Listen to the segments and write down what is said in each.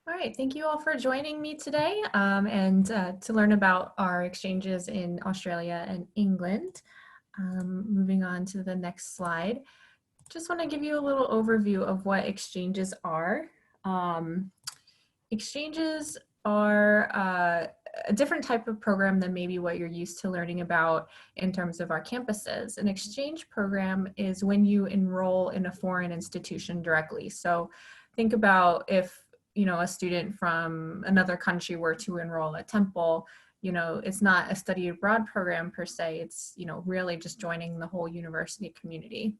All right, thank you all for joining me today and to learn about our exchanges in Australia and England. Moving on to the next slide. Just want to give you a little overview of what exchanges are. Exchanges are a different type of program than maybe what you're used to learning about in terms of our campuses. An exchange program is when you enroll in a foreign institution directly. So think about if a student from another country were to enroll at Temple, it's not a study abroad program per se, it's, really just joining the whole university community.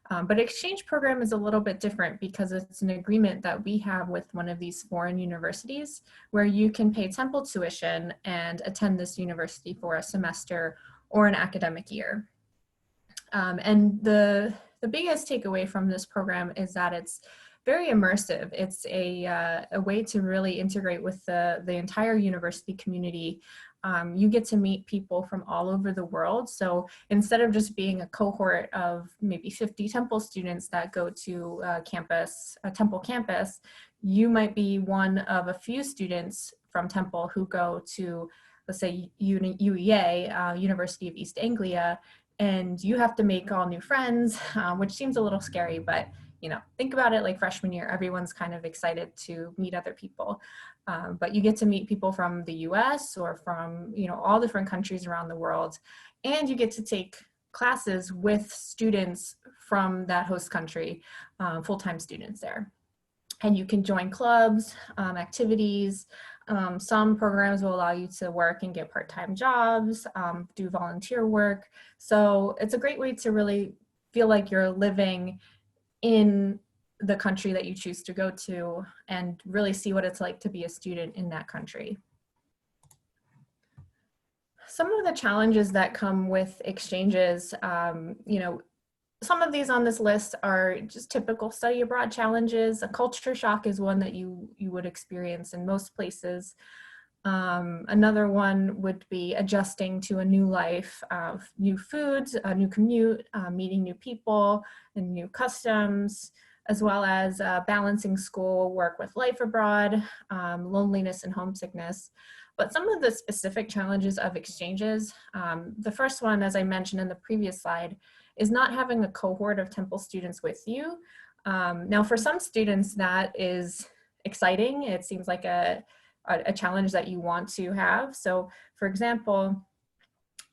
But exchange program is a little bit different because it's an agreement that we have with one of these foreign universities where you can pay Temple tuition and attend this university for a semester or an academic year. And the biggest takeaway from this program is that it's very immersive. It's a way to really integrate with the entire university community. You get to meet people from all over the world. So instead of just being a cohort of maybe 50 Temple students that go to a Temple campus, you might be one of a few students from Temple who go to, let's say, UEA, University of East Anglia, and you have to make all new friends, which seems a little scary, but think about it like freshman year, everyone's kind of excited to meet other people. But you get to meet people from the US or from, all different countries around the world. And you get to take classes with students from that host country, full-time students there. And you can join clubs, activities. Some programs will allow you to work and get part-time jobs, do volunteer work. So it's a great way to really feel like you're living in the country that you choose to go to and really see what it's like to be a student in that country. Some of the challenges that come with exchanges, some of these on this list are just typical study abroad challenges. A culture shock is one that you would experience in most places. Another one would be adjusting to a new life, new foods, a new commute, meeting new people and new customs, as well as balancing school, work with life abroad, loneliness and homesickness. But some of the specific challenges of exchanges, the first one, as I mentioned in the previous slide, is not having a cohort of Temple students with you. Now, for some students, that is exciting. It seems like a challenge that you want to have. So for example,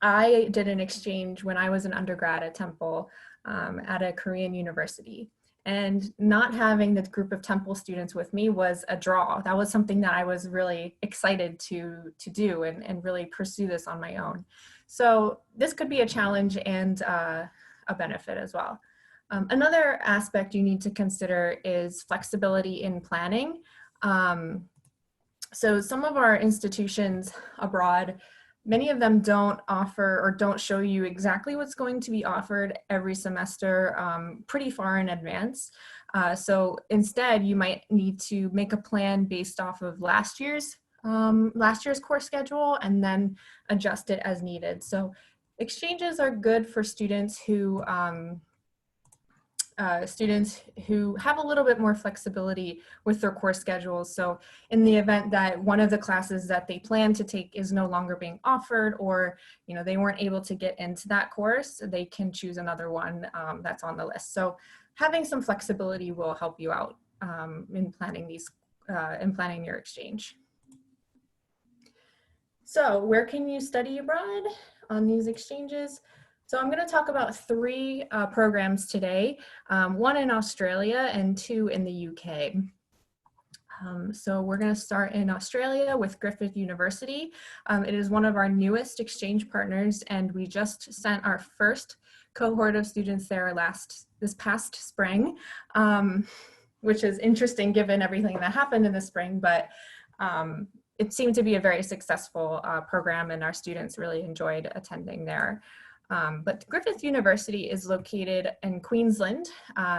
I did an exchange when I was an undergrad at Temple at a Korean university, and not having the group of Temple students with me was a draw. That was something that I was really excited to do and really pursue this on my own. So this could be a challenge and a benefit as well. Another aspect you need to consider is flexibility in planning. So some of our institutions abroad, many of them don't offer or don't show you exactly what's going to be offered every semester pretty far in advance. So instead, you might need to make a plan based off of last year's course schedule and then adjust it as needed. So exchanges are good for students who have a little bit more flexibility with their course schedules. So in the event that one of the classes that they plan to take is no longer being offered, or they weren't able to get into that course, they can choose another one that's on the list. So having some flexibility will help you out in planning your exchange. So where can you study abroad on these exchanges? So I'm going to talk about three programs today, one in Australia and two in the UK. So we're going to start in Australia with Griffith University. It is one of our newest exchange partners, and we just sent our first cohort of students there this past spring, which is interesting given everything that happened in the spring, but it seemed to be a very successful program, and our students really enjoyed attending there. But Griffith University is located in Queensland.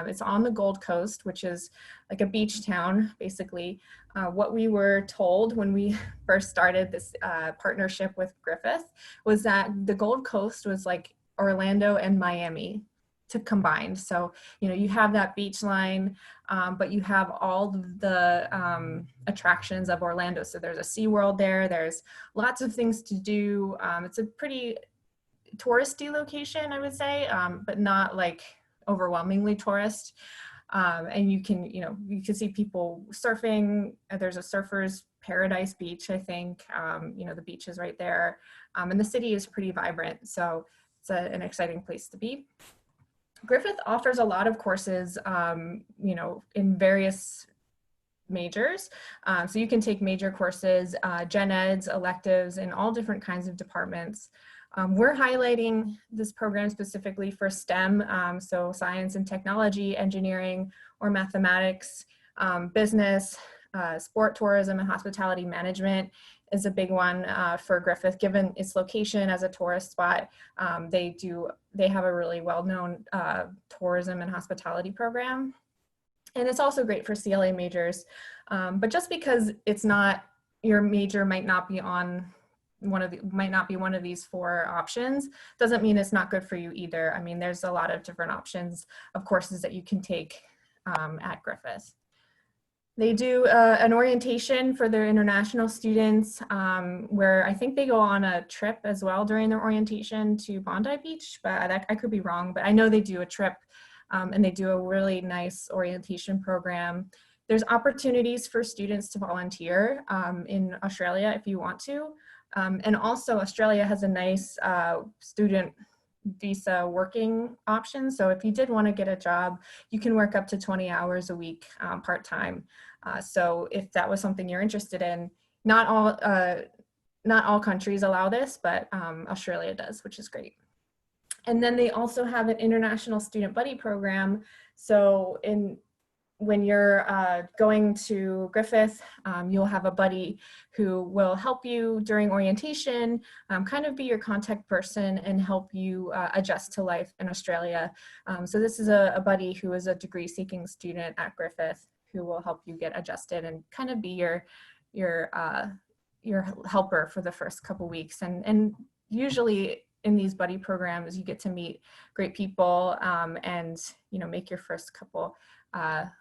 It's on the Gold Coast, which is like a beach town, basically. What we were told when we first started this partnership with Griffith was that the Gold Coast was like Orlando and Miami. to combine. So, you have that beach line, but you have all the attractions of Orlando. So there's a SeaWorld there. There's lots of things to do. It's a pretty touristy location, I would say, but not like overwhelmingly tourist. And you can see people surfing. There's a surfer's paradise beach, I think. The beach is right there. And the city is pretty vibrant. So it's an exciting place to be. Griffith offers a lot of courses, in various majors. So you can take major courses, gen eds, electives, in all different kinds of departments. We're highlighting this program specifically for STEM, so science and technology, engineering, or mathematics, business, sport, tourism, and hospitality management is a big one for Griffith, given its location as a tourist spot. They have a really well-known tourism and hospitality program. And it's also great for CLA majors. But just because it's not, your major might not be one of these 4 options, doesn't mean it's not good for you either. I mean, there's a lot of different options of courses that you can take at Griffith. They do an orientation for their international students, where I think they go on a trip as well during their orientation to Bondi Beach, but I could be wrong, but I know they do a trip, and they do a really nice orientation program. There's opportunities for students to volunteer in Australia if you want to. And also Australia has a nice student visa working option. So if you did want to get a job, you can work up to 20 hours a week part-time. So if that was something you're interested in, not all countries allow this, but Australia does, which is great. And then they also have an international student buddy program. So when you're going to Griffith, you'll have a buddy who will help you during orientation, kind of be your contact person and help you adjust to life in Australia. So this is a buddy who is a degree-seeking student at Griffith who will help you get adjusted and kind of be your helper for the first couple weeks. And usually in these buddy programs, you get to meet great people and make your first couple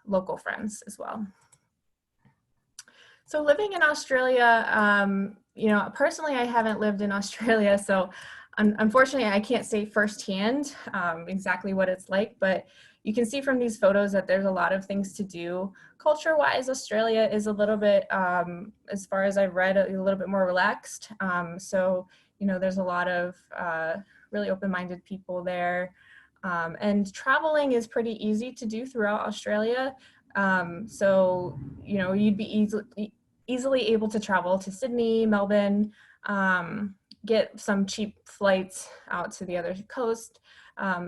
local friends as well. So living in Australia, personally, I haven't lived in Australia, so unfortunately, I can't say firsthand exactly what it's like, but you can see from these photos that there's a lot of things to do. Culture-wise, Australia is a little bit, as far as I've read, a little bit more relaxed. So, there's a lot of really open-minded people there. And traveling is pretty easy to do throughout Australia. So, you'd be easily able to travel to Sydney, Melbourne, get some cheap flights out to the other coast.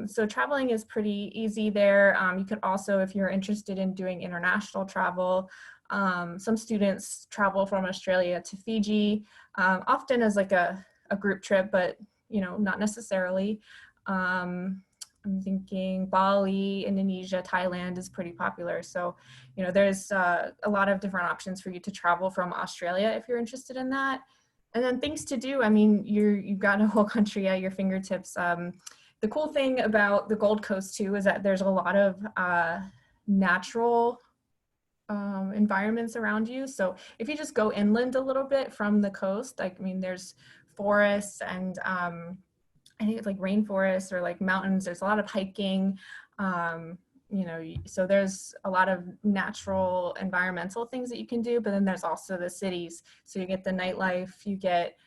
So traveling is pretty easy there. You could also, if you're interested in doing international travel, some students travel from Australia to Fiji, often as like a group trip, but not necessarily. I'm thinking Bali, Indonesia, Thailand is pretty popular. So, there's a lot of different options for you to travel from Australia if you're interested in that. And then things to do, I mean, you've got a whole country at your fingertips. The cool thing about the Gold Coast too is that there's a lot of natural environments around you. So if you just go inland a little bit from the coast, there's forests and I think it's like rainforests or like mountains. There's a lot of hiking, so there's a lot of natural environmental things that you can do, but then there's also the cities. So you get the nightlife, you get,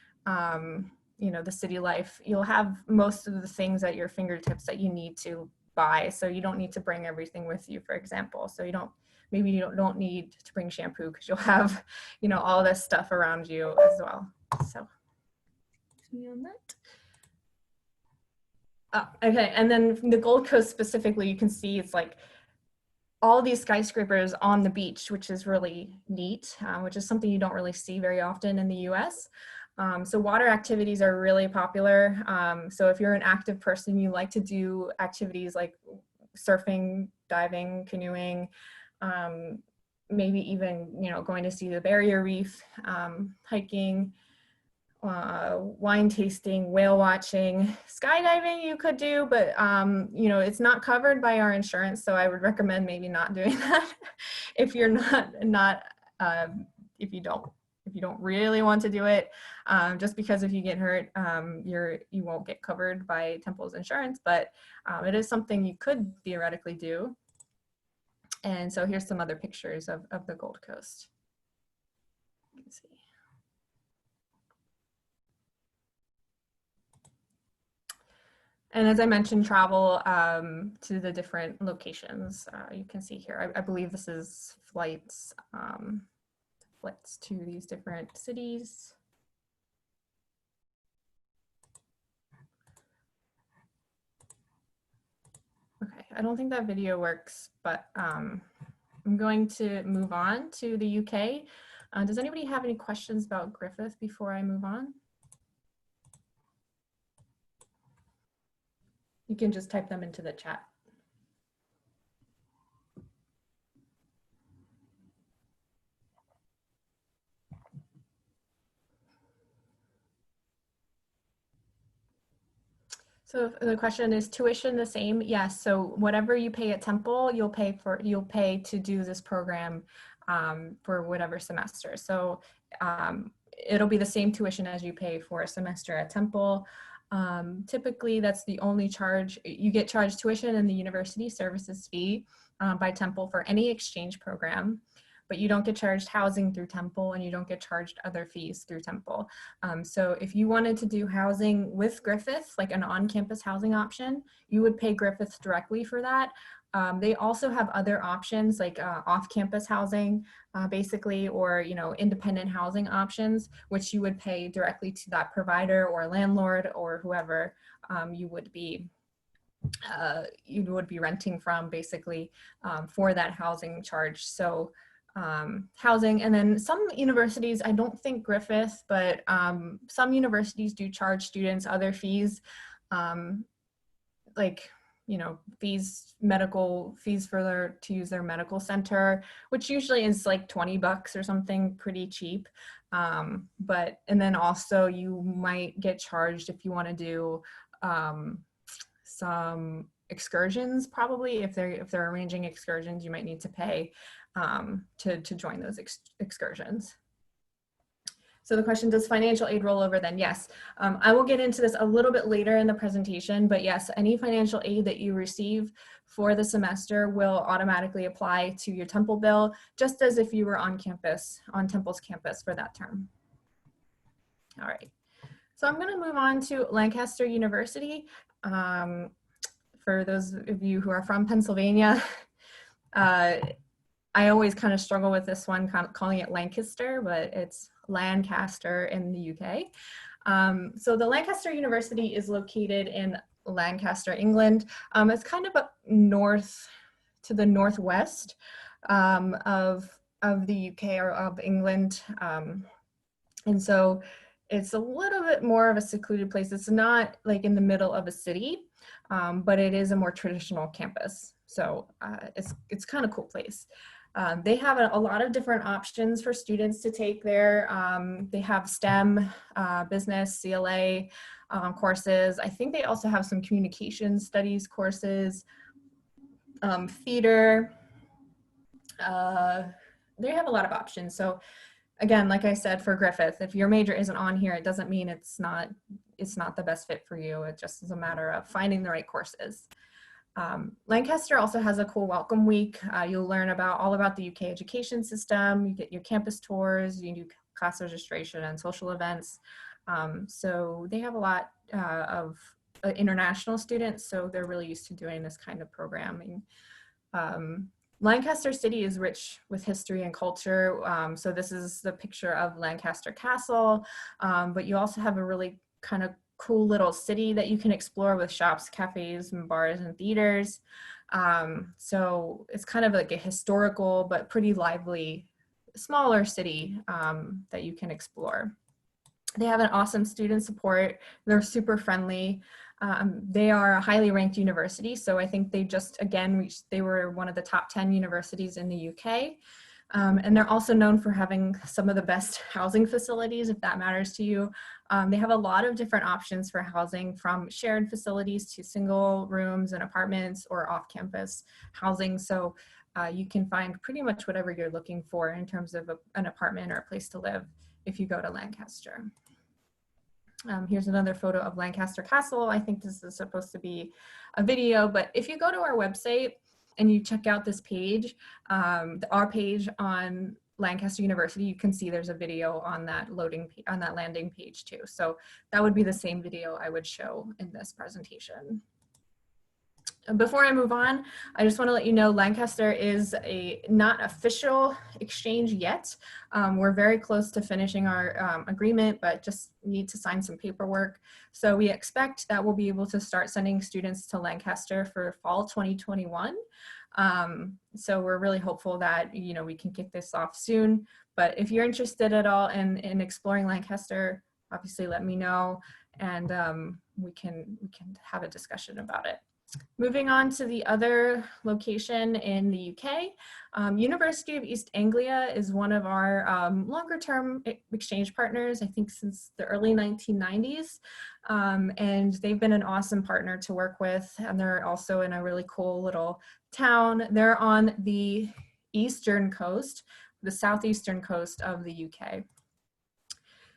the city life. You'll have most of the things at your fingertips that you need to buy. So you don't need to bring everything with you, for example. So maybe you don't need to bring shampoo because you'll have, all this stuff around you as well. So on that. Oh, okay, and then from the Gold Coast specifically, you can see it's like all these skyscrapers on the beach, which is really neat, which is something you don't really see very often in the US. So water activities are really popular. So if you're an active person, you like to do activities like surfing, diving, canoeing, maybe even, going to see the barrier reef, hiking, wine tasting, whale watching, skydiving you could do, but you know, it's not covered by our insurance, so I would recommend maybe not doing that if you're if you don't really want to do it, just because if you get hurt, you won't get covered by Temple's insurance, but it is something you could theoretically do. And so here's some other pictures of the Gold Coast. You can see. And as I mentioned, travel to the different locations. You can see here, I believe this is flights to these different cities. Okay, I don't think that video works, but I'm going to move on to the UK. Does anybody have any questions about Griffith before I move on? You can just type them into the chat. So the question is, tuition the same? Yes. So whatever you pay at Temple, you'll pay to do this program for whatever semester. So it'll be the same tuition as you pay for a semester at Temple. Typically, that's the only charge. You get charged tuition and the university services fee by Temple for any exchange program, but you don't get charged housing through Temple, and you don't get charged other fees through Temple. So if you wanted to do housing with Griffith, like an on-campus housing option, you would pay Griffith directly for that. They also have other options like off-campus housing, basically, or independent housing options, which you would pay directly to that provider or landlord or whoever you would be renting from, basically, for that housing charge. So housing, and then some universities, I don't think Griffith, but some universities do charge students other fees, like medical fees to use their medical center, which usually is like $20 or something, pretty cheap. And then also you might get charged if you want to do some excursions. Probably if they're arranging excursions, you might need to pay to join those excursions. So the question, does financial aid roll over then? Yes. I will get into this a little bit later in the presentation, but yes, any financial aid that you receive for the semester will automatically apply to your Temple bill, just as if you were on campus, on Temple's campus for that term. All right. So I'm going to move on to Lancaster University. For those of you who are from Pennsylvania, I always kind of struggle with this one, calling it Lancaster, but it's Lancaster in the UK. So the Lancaster University is located in Lancaster, England. It's kind of up north to the northwest of the UK or of England. And so it's a little bit more of a secluded place. It's not like in the middle of a city, but it is a more traditional campus. So it's kind of cool place. They have a lot of different options for students to take there. They have STEM, business, CLA courses. I think they also have some communication studies courses, theater. They have a lot of options. So again, like I said, for Griffith, if your major isn't on here, it doesn't mean it's not the best fit for you. It just is a matter of finding the right courses. Lancaster also has a cool welcome week. You'll learn all about the UK education system. You get your campus tours, you do class registration and social events. So they have a lot of international students, so they're really used to doing this kind of programming. Lancaster City is rich with history and culture. So this is the picture of Lancaster Castle, but you also have a really kind of cool little city that you can explore with shops, cafes, and bars and theaters. So it's kind of like a historical but pretty lively, smaller city that you can explore. They have an awesome student support. They're super friendly. They are a highly ranked university, so I think they just, again, they were one of the top 10 universities in the UK. And they're also known for having some of the best housing facilities, if that matters to you. They have a lot of different options for housing, from shared facilities to single rooms and apartments or off-campus housing. So you can find pretty much whatever you're looking for in terms of an apartment or a place to live if you go to Lancaster. Here's another photo of Lancaster Castle. I think this is supposed to be a video, but if you go to our website and you check out this page, our page on Lancaster University, you can see there's a video on that landing page too. So that would be the same video I would show in this presentation. Before I move on, I just want to let you know Lancaster is a not official exchange yet. We're very close to finishing our agreement, but just need to sign some paperwork. So we expect that we'll be able to start sending students to Lancaster for fall 2021. So we're really hopeful that we can kick this off soon. But if you're interested at all in exploring Lancaster, obviously let me know, and we can have a discussion about it. Moving on to the other location in the UK, University of East Anglia is one of our longer term exchange partners, I think since the early 1990s. And they've been an awesome partner to work with, and they're also in a really cool little town. They're on the eastern coast, the southeastern coast of the UK.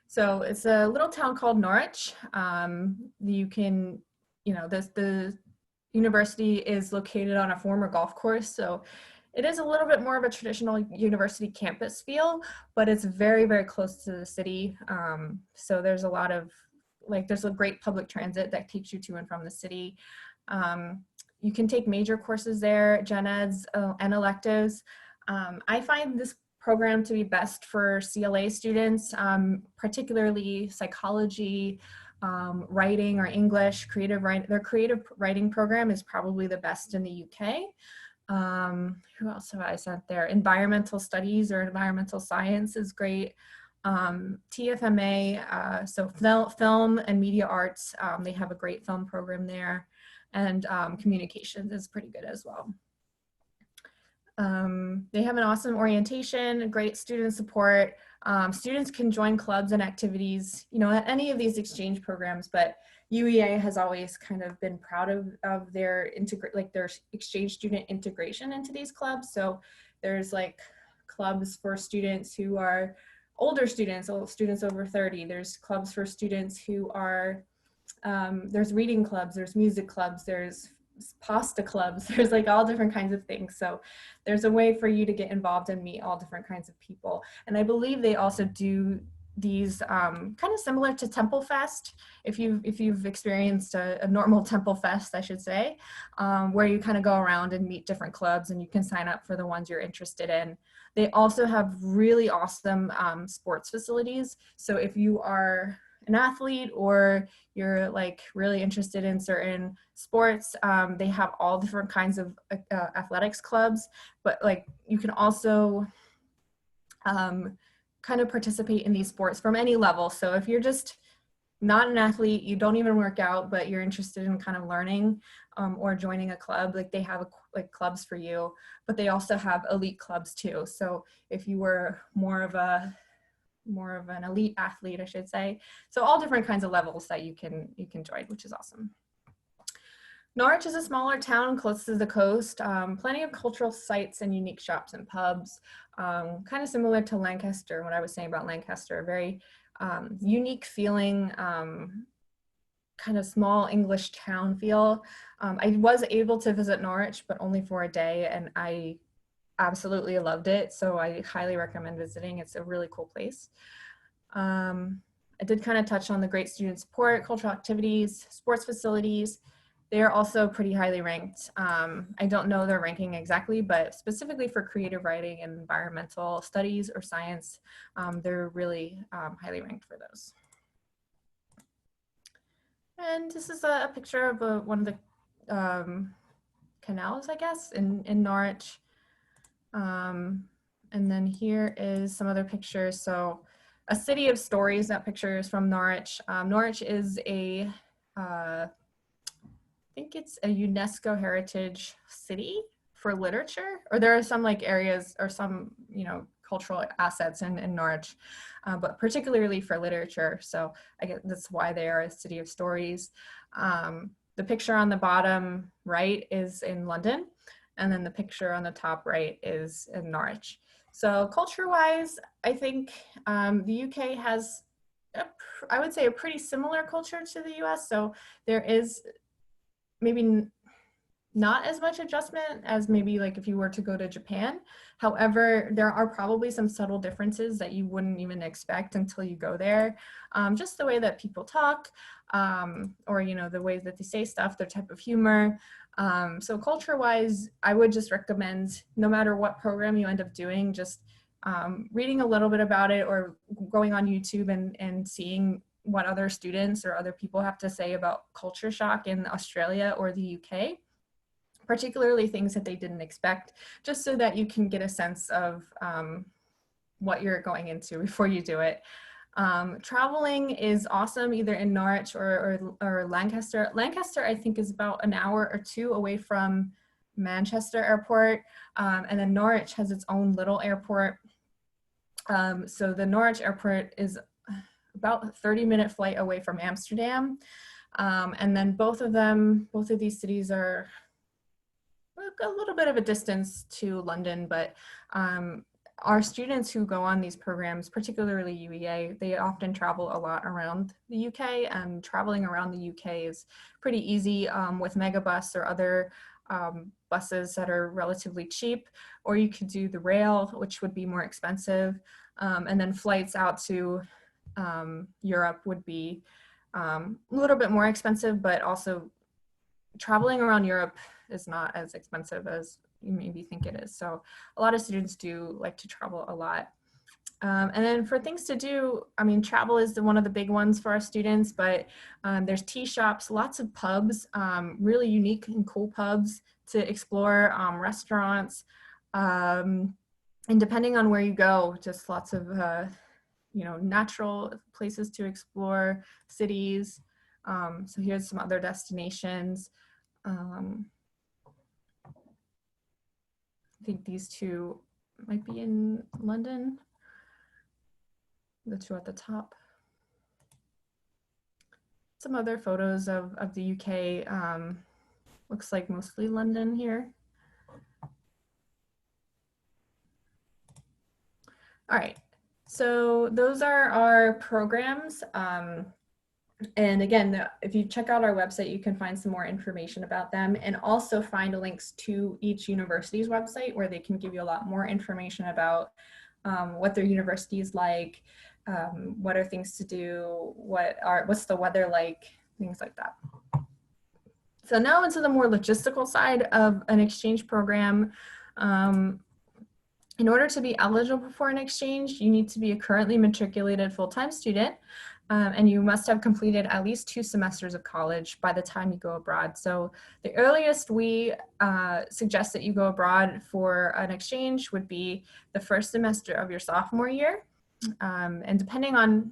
So it's a little town called Norwich. The university is located on a former golf course, so it is a little bit more of a traditional university campus feel, but it's very, very close to the city. So there's a lot of, there's a great public transit that takes you to and from the city. You can take major courses there, gen eds and electives. I find this program to be best for CLA students, particularly psychology, writing or English, creative writing. Their creative writing program is probably the best in the UK. Who else have I sent there? Environmental studies or environmental science is great. TFMA, so film and media arts, they have a great film program there. And communications is pretty good as well. They have an awesome orientation, great student support. Students can join clubs and activities, at any of these exchange programs, but UEA has always kind of been proud of their their exchange student integration into these clubs. So there's clubs for students who are older students over 30. There's clubs for students who are, there's reading clubs, there's music clubs, there's pasta clubs, there's all different kinds of things. So there's a way for you to get involved and meet all different kinds of people. And I believe they also do these kind of similar to Temple Fest, if you've experienced a normal Temple Fest, I should say, where you kind of go around and meet different clubs and you can sign up for the ones you're interested in. They also have really awesome sports facilities. So if you are an athlete or you're really interested in certain sports, they have all different kinds of athletics clubs, but you can also kind of participate in these sports from any level. So if you're just not an athlete, you don't even work out, but you're interested in kind of learning or joining a club, they have clubs for you, but they also have elite clubs too. So if you were more of an elite athlete, I should say. So all different kinds of levels that you can join, which is awesome. Norwich is a smaller town close to the coast, plenty of cultural sites and unique shops and pubs, kind of similar to Lancaster, what I was saying about Lancaster, a very unique feeling, kind of small English town feel. I was able to visit Norwich, but only for a day, and I absolutely loved it. So I highly recommend visiting. It's a really cool place. I did kind of touch on the great student support, cultural activities, sports facilities. They are also pretty highly ranked. I don't know their ranking exactly, but specifically for creative writing and environmental studies or science, they're really highly ranked for those. And this is a picture of one of the canals, I guess, in Norwich. And then here is some other pictures. So a city of stories, that picture is from Norwich. Norwich is I think it's a UNESCO heritage city for literature, or there are some like areas or some, you know, cultural assets in Norwich, but particularly for literature. So I guess that's why they are a city of stories. The picture on the bottom right is in London, and then the picture on the top right is in Norwich. So culture-wise, I think the UK has, I would say, a pretty similar culture to the US. So there is maybe not as much adjustment as maybe like if you were to go to Japan. However, there are probably some subtle differences that you wouldn't even expect until you go there. Just the way that people talk, or, you know, the ways that they say stuff, their type of humor. So culture-wise, I would just recommend, no matter what program you end up doing, just reading a little bit about it, or going on YouTube and seeing what other students or other people have to say about culture shock in Australia or the UK, particularly things that they didn't expect, just so that you can get a sense of what you're going into before you do it. Traveling is awesome, either in Norwich or Lancaster. Lancaster, I think, is about an hour or two away from Manchester Airport, and then Norwich has its own little airport. So the Norwich Airport is about a 30-minute flight away from Amsterdam, and then both of these cities are a little bit of a distance to London, but our students who go on these programs, particularly UEA, they often travel a lot around the UK, and traveling around the UK is pretty easy with Megabus or other buses that are relatively cheap, or you could do the rail, which would be more expensive, and then flights out to Europe would be a little bit more expensive, but also traveling around Europe is not as expensive as you maybe think it is. So a lot of students do like to travel a lot. And then for things to do, I mean, travel is one of the big ones for our students, but there's tea shops, lots of pubs, really unique and cool pubs to explore, restaurants, and depending on where you go, just lots of, you know, natural places to explore, cities. So here's some other destinations. I think these two might be in London, the two at the top. Some other photos of the UK, looks like mostly London here. All right, so those are our programs. And again, if you check out our website, you can find some more information about them, and also find links to each university's website where they can give you a lot more information about what their university is like, what are things to do, what's the weather like, things like that. So now into the more logistical side of an exchange program. In order to be eligible for an exchange, you need to be a currently matriculated full-time student. And you must have completed at least 2 semesters of college by the time you go abroad. So the earliest we suggest that you go abroad for an exchange would be the first semester of your sophomore year. And depending on,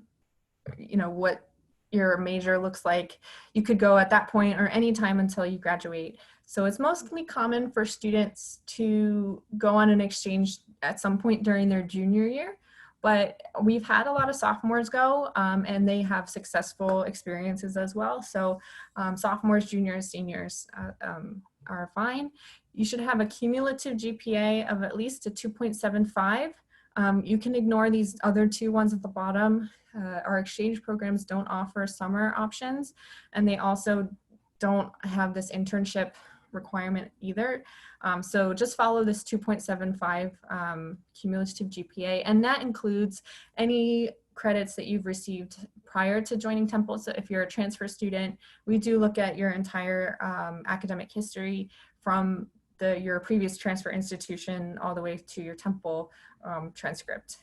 you know, what your major looks like, you could go at that point or any time until you graduate. So it's mostly common for students to go on an exchange at some point during their junior year. But we've had a lot of sophomores go, and they have successful experiences as well. So sophomores, juniors, seniors are fine. You should have a cumulative GPA of at least a 2.75. You can ignore these other 2 ones at the bottom. Our exchange programs don't offer summer options, and they also don't have this internship requirement either. So just follow this 2.75 cumulative GPA, and that includes any credits that you've received prior to joining Temple. So if you're a transfer student, we do look at your entire academic history from your previous transfer institution all the way to your Temple transcript.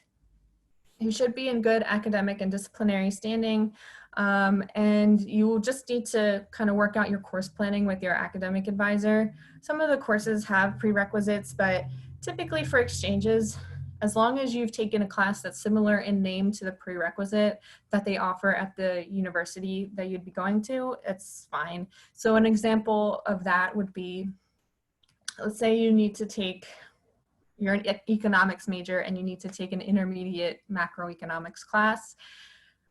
You should be in good academic and disciplinary standing, and you will just need to kind of work out your course planning with your academic advisor. Some of the courses have prerequisites, but typically for exchanges, as long as you've taken a class that's similar in name to the prerequisite that they offer at the university that you'd be going to, it's fine. So an example of that would be let's say you need to take, you're an economics major and you need to take an intermediate macroeconomics class.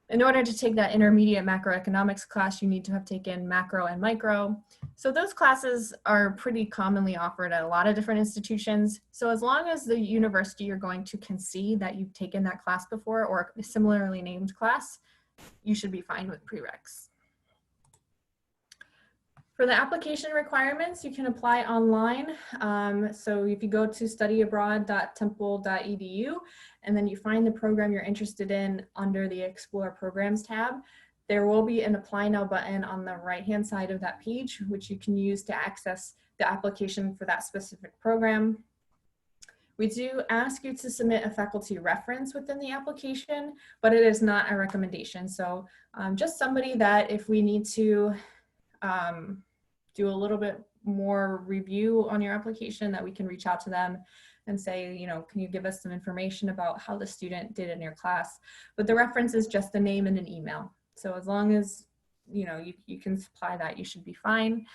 In order to take that intermediate macroeconomics class, you need to have taken macro and micro. So those classes are pretty commonly offered at a lot of different institutions. So as long as the university you're going to can see that you've taken that class before or a similarly named class, you should be fine with prereqs. For the application requirements, you can apply online. So if you go to studyabroad.temple.edu and then you find the program you're interested in under the Explore Programs tab, there will be an Apply Now button on the right-hand side of that page, which you can use to access the application for that specific program. We do ask you to submit a faculty reference within the application, but it is not a recommendation. So just somebody that if we need to do a little bit more review on your application, that we can reach out to them and say, you know, can you give us some information about how the student did in your class? But the reference is just a name and an email. So as long as, you know, you can supply that, you should be fine.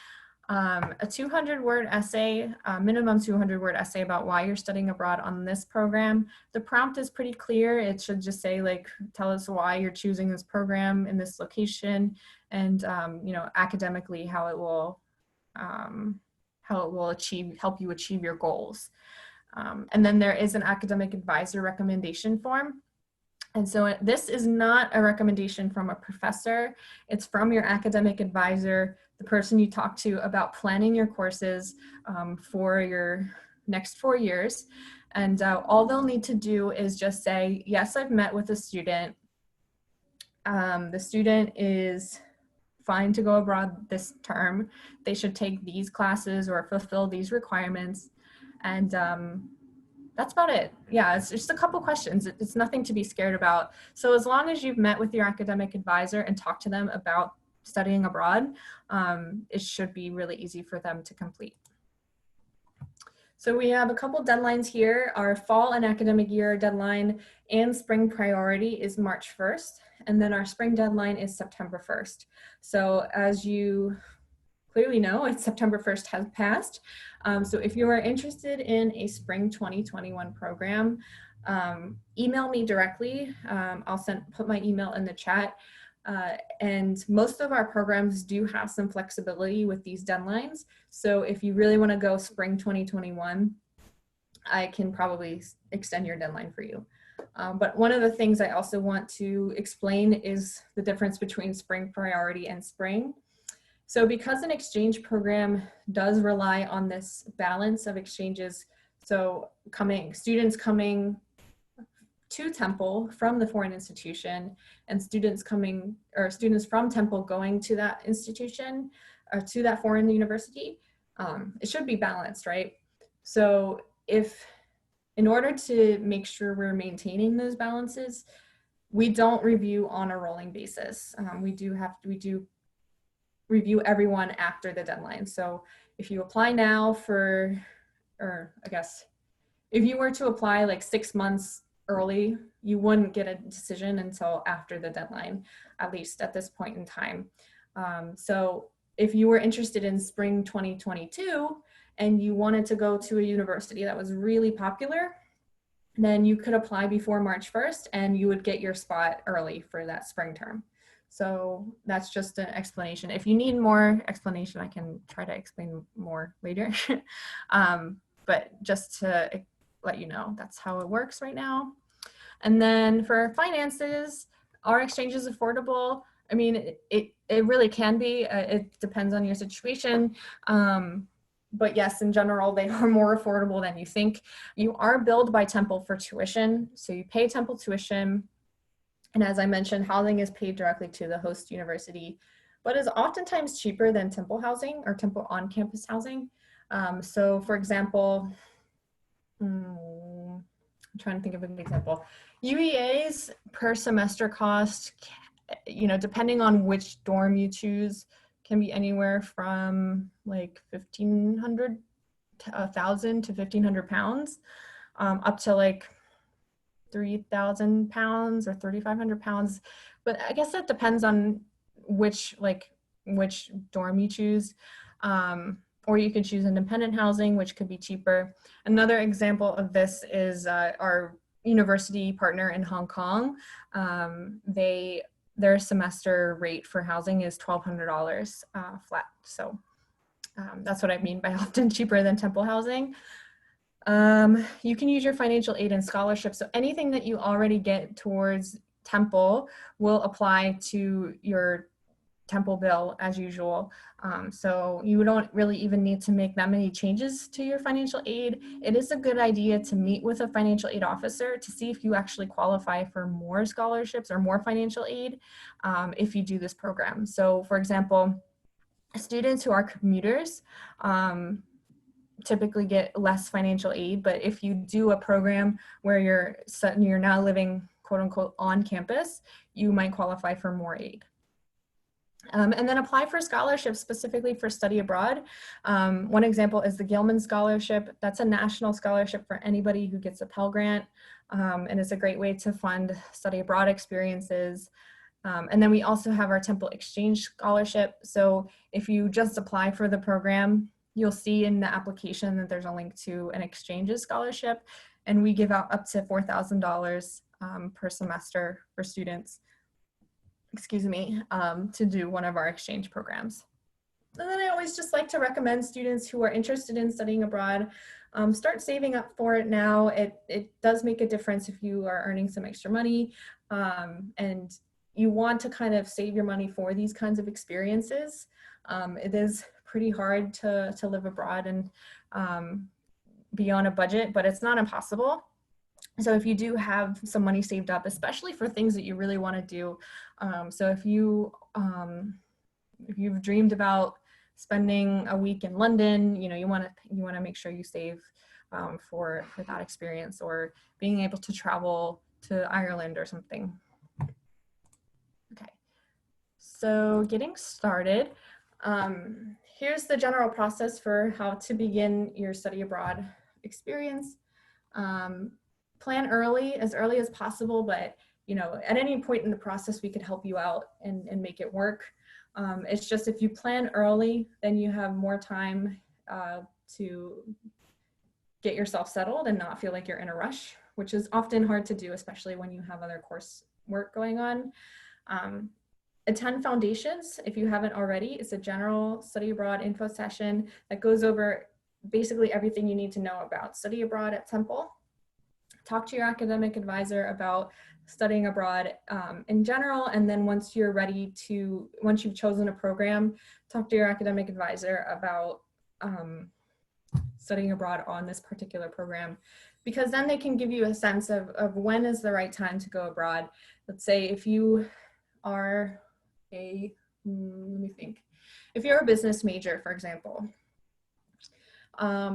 A 200-word essay, minimum 200-word essay about why you're studying abroad on this program. The prompt is pretty clear. It should just say, like, tell us why you're choosing this program in this location, and you know, academically how it will help you achieve your goals. And then there is an academic advisor recommendation form. And so this is not a recommendation from a professor. It's from your academic advisor, the person you talk to about planning your courses for your next 4 years. And all they'll need to do is just say, yes, I've met with a student. The student is fine to go abroad this term. They should take these classes or fulfill these requirements. And that's about it. Yeah, it's just a couple questions. It's nothing to be scared about. So as long as you've met with your academic advisor and talked to them about studying abroad, it should be really easy for them to complete. So we have a couple deadlines here. Our fall and academic year deadline and spring priority is March 1st. And then our spring deadline is September 1st. So as you clearly know, it's September 1st has passed. So if you are interested in a spring 2021 program, email me directly. I'll put my email in the chat. And most of our programs do have some flexibility with these deadlines. So if you really want to go spring 2021, I can probably extend your deadline for you. But one of the things I also want to explain is the difference between spring priority and spring. So because an exchange program does rely on this balance of exchanges, so students coming to Temple from the foreign institution and students from Temple going to that institution or to that foreign university, it should be balanced, right? So in order to make sure we're maintaining those balances, we don't review on a rolling basis. We do review everyone after the deadline. So if you apply now if you were to apply like 6 months early, you wouldn't get a decision until after the deadline, at least at this point in time. So if you were interested in spring 2022 and you wanted to go to a university that was really popular, then you could apply before March 1st and you would get your spot early for that spring term. So that's just an explanation. If you need more explanation, I can try to explain more later. But just to let you know, that's how it works right now. And then for finances, are exchanges affordable? I mean, it really can be. It depends on your situation. But yes, in general, they are more affordable than you think. You are billed by Temple for tuition. So you pay Temple tuition. And as I mentioned, housing is paid directly to the host university, but is oftentimes cheaper than Temple housing or Temple on-campus housing. So for example, I'm trying to think of an example. UEA's per semester cost, you know, depending on which dorm you choose, can be anywhere from like 1,500 to 1,000 to 1,500 pounds, up to like 3,000 pounds or 3,500 pounds. But I guess that depends on which dorm you choose. or you could choose independent housing, which could be cheaper. Another example of this is our university partner in Hong Kong. Their semester rate for housing is $1,200 flat. So that's what I mean by often cheaper than Temple housing. You can use your financial aid and scholarship. So anything that you already get towards Temple will apply to your Temple bill as usual. So you don't really even need to make that many changes to your financial aid. It is a good idea to meet with a financial aid officer to see if you actually qualify for more scholarships or more financial aid if you do this program. So for example, students who are commuters typically get less financial aid, but if you do a program where you're now living quote unquote on campus, you might qualify for more aid. And then apply for scholarships specifically for study abroad. One example is the Gilman Scholarship. That's a national scholarship for anybody who gets a Pell Grant, and it's a great way to fund study abroad experiences. And then we also have our Temple Exchange Scholarship. So if you just apply for the program, you'll see in the application that there's a link to an exchanges scholarship, and we give out up to $4,000 per semester for students, to do one of our exchange programs. And then I always just like to recommend students who are interested in studying abroad, start saving up for it now. It does make a difference if you are earning some extra money, and you want to kind of save your money for these kinds of experiences. It is pretty hard to live abroad and be on a budget, but it's not impossible. So if you do have some money saved up, especially for things that you really want to do, so if you've dreamed about spending a week in London, you want to make sure you save for that experience, or being able to travel to Ireland or something. Okay, so getting started. Here's the general process for how to begin your study abroad experience. Plan early as possible, but at any point in the process we could help you out and make it work. It's just if you plan early, then you have more time to get yourself settled and not feel like you're in a rush, which is often hard to do, especially when you have other course work going on. Attend Foundations if you haven't already. It's a general study abroad info session that goes over basically everything you need to know about study abroad at Temple. Talk to your academic advisor about studying abroad in general, and then once you've chosen a program, talk to your academic advisor about studying abroad on this particular program, because then they can give you a sense of when is the right time to go abroad. Let's say if you are if you're a business major, for example,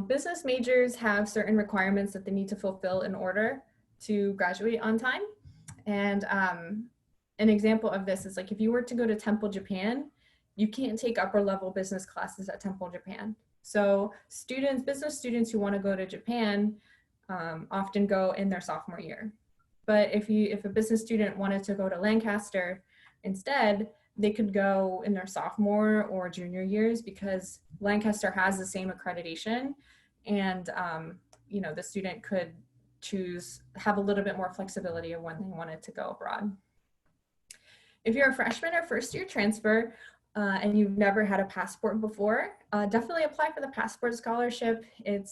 business majors have certain requirements that they need to fulfill in order to graduate on time. And an example of this is like if you were to go to Temple, Japan, you can't take upper level business classes at Temple, Japan. So business students who want to go to Japan often go in their sophomore year. But if a business student wanted to go to Lancaster instead, they could go in their sophomore or junior years, because Lancaster has the same accreditation, and the student could have a little bit more flexibility of when they wanted to go abroad. If you're a freshman or first year transfer and you've never had a passport before, definitely apply for the passport scholarship. It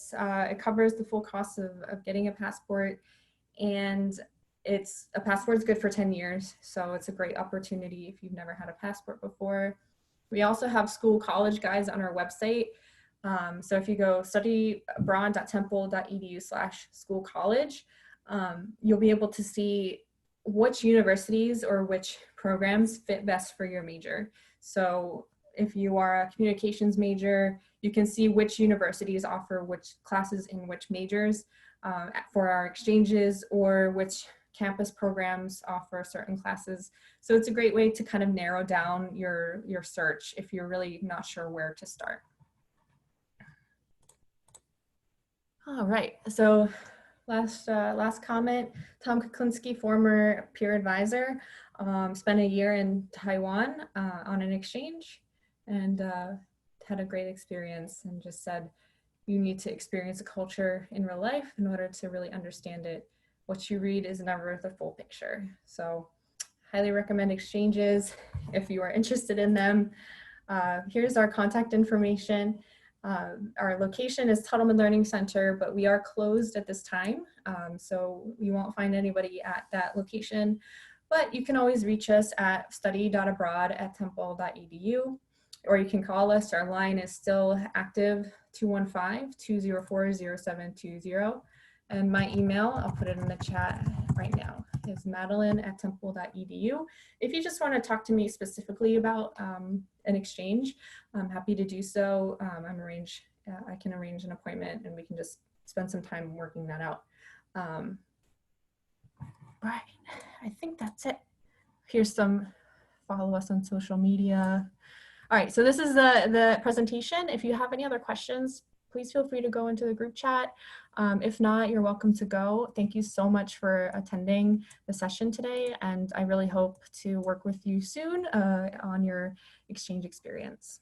covers the full cost of getting a passport, and a passport is good for 10 years, so it's a great opportunity if you've never had a passport before. We also have school college guides on our website. So if you go studyabroad.temple.edu/school college, you'll be able to see which universities or which programs fit best for your major. So if you are a communications major, you can see which universities offer which classes in which majors for our exchanges, or which campus programs offer certain classes. So it's a great way to kind of narrow down your search if you're really not sure where to start. All right, so last comment, Tom Kuklinski, former peer advisor, spent a year in Taiwan on an exchange, and had a great experience and just said, you need to experience a culture in real life in order to really understand it. What you read is never the full picture. So highly recommend exchanges if you are interested in them. Here's our contact information. Our location is Tuttleman Learning Center, but we are closed at this time. So you won't find anybody at that location, but you can always reach us at study.abroad@temple.edu, or you can call us. Our line is still active, 215-204-0720. And my email, I'll put it in the chat right now, is madeline@temple.edu. If you just want to talk to me specifically about an exchange, I'm happy to do so. I can arrange an appointment and we can just spend some time working that out. Right, I think that's it. Here's some, follow us on social media. All right, so this is the presentation. If you have any other questions, please feel free to go into the group chat. If not, you're welcome to go. Thank you so much for attending the session today, and I really hope to work with you soon on your exchange experience.